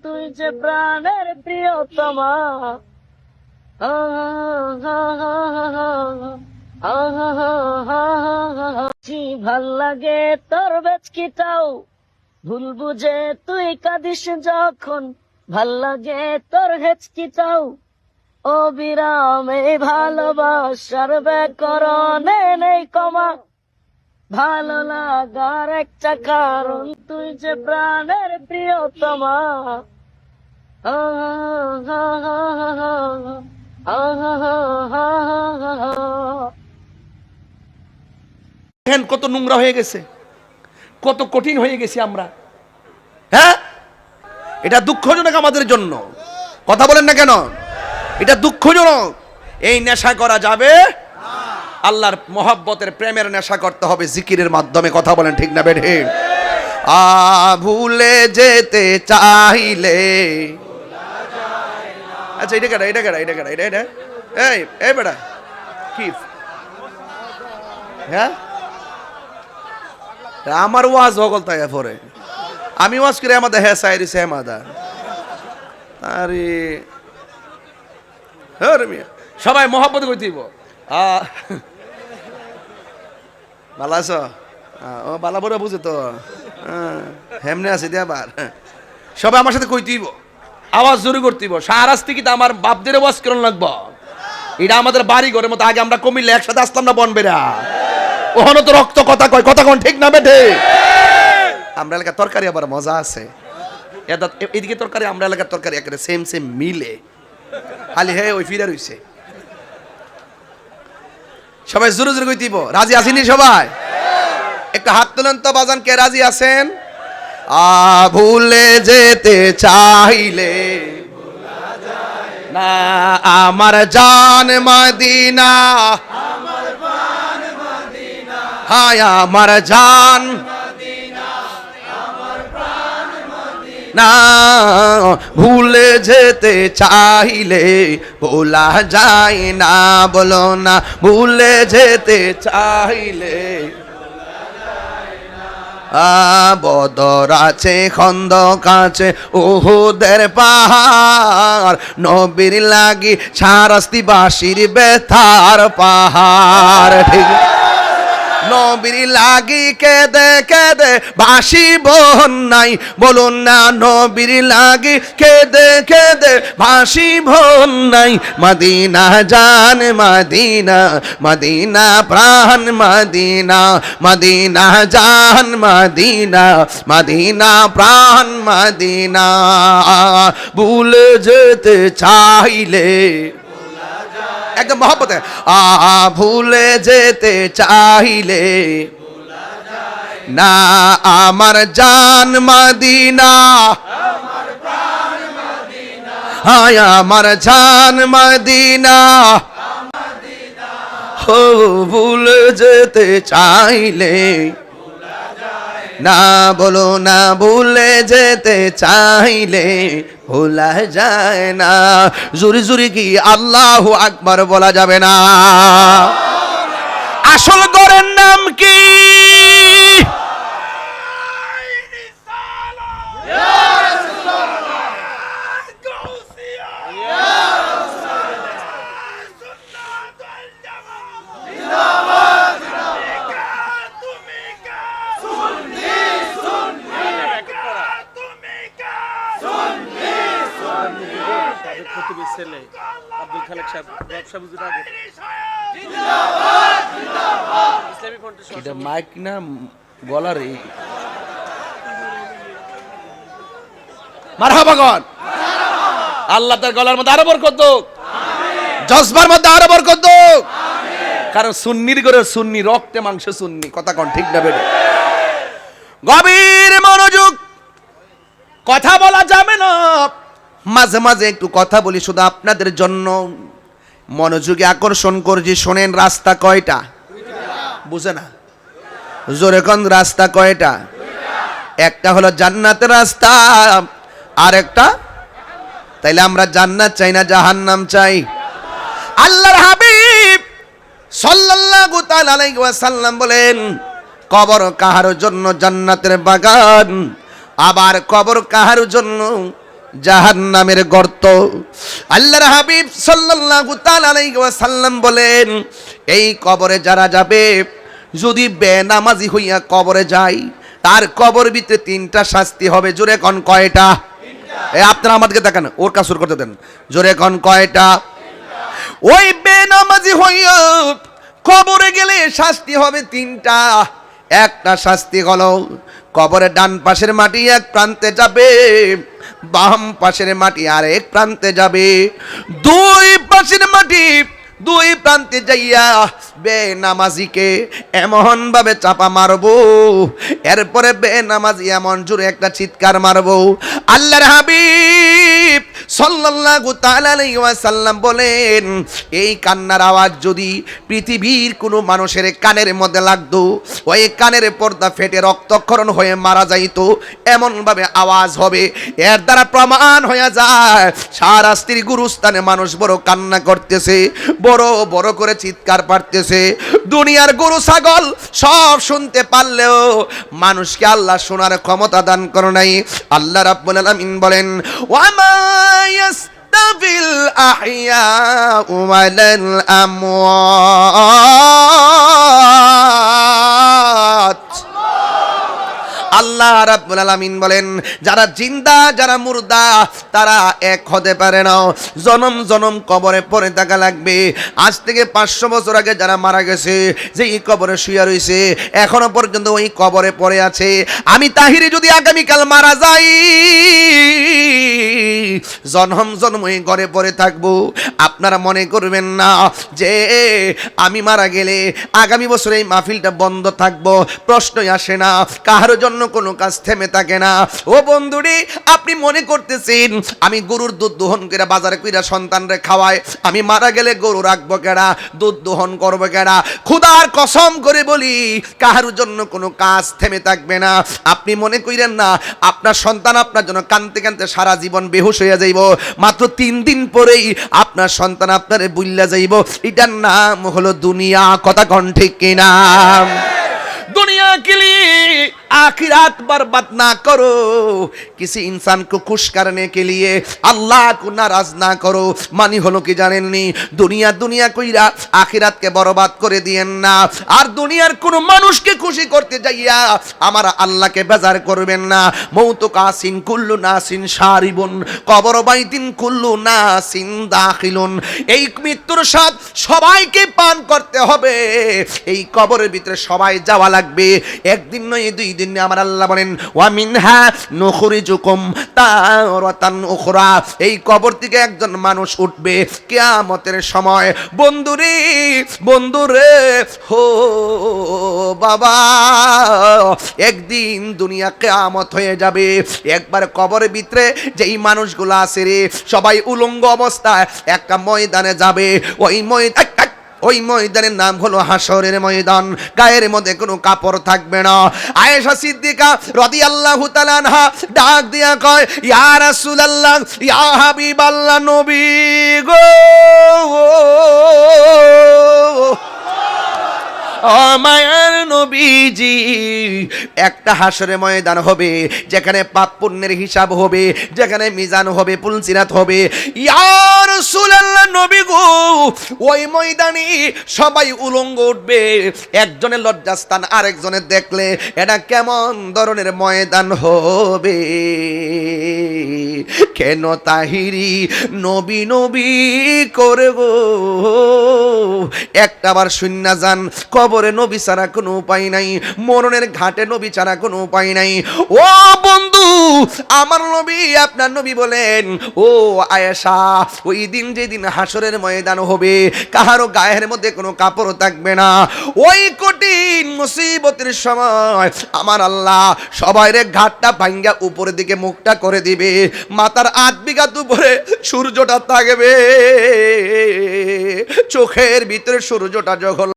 তুই যে প্রাণের প্রিয়তমা। ভাল লাগে তোর বেচকিটাও, ভুল বুঝে তুই কাঁদিস যখন, ভাল লাগে তোর হেচকিটাও। অবিরাম এই ভালোবাসার ব্যাকরণে নেই কমা, ভালো লাগার একটা কারণ তুই যে প্রাণের প্রিয়তমা। দেখেন কত নোংরা হয়ে গেছে, কত কঠিন হয়ে গেছি আমরা। হ্যাঁ, এটা দুঃখজনক আমাদের জন্য। কথা বলেন না কেন? এটা দুঃখজনক। এই নেশা করা যাবে, আল্লাহর মহব্বতের প্রেমের নেশা করতে হবে জিকিরের মাধ্যমে। কথা বলেন ঠিক না বেঠে? ভুলে যেতে চাইলে, আচ্ছা এটা কেডা, এটা কেডা, এটা কেডা, এটা এটা এই বেটা কি? হ্যাঁ, আমার ওয়াজ হগল তাই পরে আমি ওয়াজ করে আমাদের হ্যাঁ সাইরি সেমাদা। আরে সবাই মহব্বত করতেইব। ভালো আছো? ও বালা বড় বুঝে তো, হেমনে আছে দিয়ে আবার সবাই আমার সাথে কইতেইব, আওয়াজ জোরে করতেইব। সারাস্তি কি আমার বাপদের ওয়াজ করন লাগবো? এটা আমাদের বাড়ি ঘরের মতো। আগে আমরা কমিলে একসাথে আসতাম না বনবেরা, ওখানে তো রক্ত কথা কয়। কথা কোন ঠিক না বেঠে? আমরা এলাকার তরকারি আবার মজা আছে। এদিকে তরকারি আমরা এলাকার তরকারি একেবারে সেম সেম মিলে, খালি হে ওই ফিরে রইছে। সবাই জোরে জোরে কইতেইব। রাজি আসেনি সবাই? একটা হাত তুলেন তো বাজান, কে রাজি আছেন? ভুলে যেতে চাইলে না আমার জান মদিনা, হায় আমার জান না, ভুলে যেতে চাইলে ভোলা যায় না। বলো না, ভুলে যেতে চাইলে। বদর আছে, খন্দক আছে, উহুদের পাহাড়, নবীর লাগি শারাস্তিবাসীর বেতার পাহাড়। ঠিক, নবীর লাগি কেঁদে কেঁদে বাসি বোন নাই। বলুন না, নবীর লাগি কেঁদে কেঁদে বাসি বোন নাই। মদিনা জান মদিনা, মদিনা প্রাণ মদিনা, মদিনা জান মদিনা, মদিনা প্রাণ মদিনা। ভুলে যেতে চাইলে একদম মহব্বতে ভুলে যেতে চাইলে না আমার জান মদিনা, হায় আমার জান মদিনা। ও ভুলে যেতে চাইলে না, বলো না, ভুলে যেতে চাইলে ভোলা যায় না। জুরি জুরি কি আল্লাহু আকবার বলা যাবে না? আসল গরের নাম কি? এটা মাইক না গলার? মারহাবা গন। আল্লাহ তার গলার মধ্যে আরো বরকত দিক, জজবার মধ্যে আরো বরকত দিক। কারণ সুন্নির করে সুন্নি, রক্তে মাংসে সুন্নি। কথা কোন ঠিক না বেড়ে? গভীর মনোযোগ, কথা বলা যাবে না। মাঝে মাঝে একটু কথা বলি শুধু আপনাদের জন্য, মনোযোগে আকর্ষণ করছি। শোনেন, রাস্তা কয়টা? বুঝে না? জোরে কোন রাস্তা কয়টা? একটা হলো জান্নাতের রাস্তা, আর একটা, তাইলে আমরা জান্নাত চাই না জাহান্নাম চাই? আল্লাহর হাবিব সাল্লাল্লাহু তাআলা আলাইহি ওয়াসাল্লাম বলেন, কবর কাহার জন্য জান্নাতের বাগান, আবার কবর কাহার জন্য জাহান্নামের গর্ত। আল্লাহর হাবিব সাল্লাল্লাহু তাআলা আলাইহি ওয়াসাল্লাম বলেন, এই কবরে যারা যাবে, যদি বেনামাজি হইয়া কবরে যায়, তার কবর ভিতরে তিনটা শাস্তি হবে। জোরে কোন কয়টা? আপনারা আমাদেরকে দেখেন, ওর কাসুর করতে দেন। জোরে কোন কয়টা? ওই বেনামাজি হইয়া কবরে গেলে শাস্তি হবে তিনটা। একটা শাস্তি হলো কবরের ডান পাশের মাটি এক প্রান্তে যাবে, বাম পাশের মাটি আর এক প্রান্তে যাবে। দুই পাশের মাটি দুই প্রান্তে যাইয়া বেনামাজিকে এমন ভাবে চাপা মারবো, এরপরে বেনামাজি এমন জোরে একটা চিৎকার মারবো। আল্লাহর হাবিব সাল্লাল্লাহু তাআলা আলাইহি ওয়াসাল্লাম বলেন, এই কান্নার আওয়াজ যদি পৃথিবীর কোনো মানুষের কানের মধ্যে লাগতো, ওই কানের পর্দা ফেটে রক্তক্ষরণ হয়ে মারা যাইতো, এমন ভাবে আওয়াজ হবে। এর দ্বারা প্রমাণ হয়ে যায় সারা স্ত্রী গুরুস্থানে মানুষ বড় কান্না করতেছে, বড় বড় করে চিৎকার পারতেছে। দুনিয়ার গরু ছাগল সব শুনতে পারলেও মানুষকে আল্লাহ শোনার ক্ষমতা দান করে নাই। আল্লাহ রাব্বুল আলামিন বলেন, ওয়ামা ইয়াস্তাবিল আহইয়াউ ওয়ালাল আমওয়াত। আল্লাহ রাব্বুল আলামিন বলেন, যারা জিন্দা যারা মুর্দা তারা এক হতে পারে না। জনম জনম কবরে পড়ে থাকা লাগবে। আজ থেকে 500 বছর আগে যারা মারা গেছে, যে এই কবরে শুয়ে রয়েছে, এখনো পর্যন্ত ওই কবরে পড়ে আছে। আমি তাহিরি যদি আগামীকাল মারা যাই, জনম জনম ওই ঘরে পড়ে থাকবো। আপনারা মনে করবেন না যে আমি মারা গেলে আগামী বছর এই মাহফিলটা বন্ধ থাকবো, প্রশ্নই আসে না। কারোর জন্য কোনো কাজ থেমে থাকে না। ও বন্ধুরি, আপনি মনে করতেছেন আমি গরুর দুধ দোহন করে বাজারে কইরা সন্তানরে খাওয়াই, আমি মারা গেলে গরু রাখবো কেডা, দুধ দোহন করবো কেডা? খোদার কসম করে বলি, কারোর জন্য কোনো কাজ থেমে থাকবে না। আপনি মনে কইরেন না আপনার সন্তান আপনার জন্য কানতে কানতে সারা জীবন বেহুশ হইয়া যাইব, মাত্র 3 দিন পরেই আপনার সন্তান আপনারে বুইল্লা যাইব। এটার নাম হলো দুনিয়া। কথা কোন ঠিক কিনা? दुनिया के लिए आखिरात बर्बाद ना करो, किसी इंसान को खुश करने के लिए अल्लाह को नाराज ना करो। मानी हलो कि জানেননি, দুনিয়া দুনিয়া কইরা আখিরাতকে বরবাদ করে দিয়েন না। আর দুনিয়ার কোন মানুষকে খুশি করতে যাইয়া আমার আল্লাহকে বেজার করবেন না। মৌত কাসিন কুল্লু নাসিন শারিবুন, কবর বাইতিন কুল্লু নাসিন দাখিলুন। এই মৃত্যুর স্বাদ সবাইকে পান করতে হবে, এই কবরের ভিতরে সবাই যাওয়া লাগবে। একদিন নয়, 2 দিন। আমার আল্লাহ বলেন, ওয়া মিনহা নুখরিজুকুম তারাতান উখরা। এই কবর থেকে একজন মানুষ উঠবে কিয়ামতের সময়। বন্ধুরে বন্ধুরে হো বাবা, একদিন দুনিয়া কিয়ামত হয়ে যাবে। একবার কবরের ভিতরে যেই মানুষগুলো আছে রে, সবাই উলঙ্গ অবস্থায় একটা ময়দানে যাবে। ওই ময়দানের নাম হলো হাসরের ময়দান। গায়ের মধ্যে কোনো কাপড় থাকবে না। আয়েশা সিদ্দিকা রাদিয়াল্লাহু তাআলা আনহা ডাক দিয়া কয়, ইয়া রাসূলুল্লাহ, ইয়া হাবিবাল্লাহ, নবী গো, ও মায়ার নবীজি, একটা হাসরের ময়দান হবে যেখানে পাপ পুণ্যের হিসাব হবে, যেখানে মিজান হবে, পুলসিরাত হবে। ইয়া রাসূলুল্লাহ, নবী গো, ওই ময়দানে সবাই উলঙ্গ উঠবে। একজনের লজ্জাস্থান আরেকজনের দেখলে এটা কেমন ধরনের ময়দান হবে? কেন তাহিরি নবী নবী করে গো? একটাবার শূন্য যান, কবরে নবী ছাড়া কোনো উপায় নাই, মরণের ঘাটে নবী ছাড়া কোনো উপায় নাই। ও বন্ধু, আমার নবী আপনার নবী বলেন, ও আয়েশা, ওই দিন যেদিন হাসরের ময়দান হবে, কাহারও গায়ের মধ্যে কোনো কাপড় থাকবে না। ওই কঠিন মুসিবতের সময় আমার আল্লাহ সবাইরে ঘাটটা ভাঙ্গা উপরের দিকে মুখটা করে দিবে। মাথার 8 বিঘা উপরে সূর্যটা থাকবে, চোখের ভিতরে সূর্যটা যখন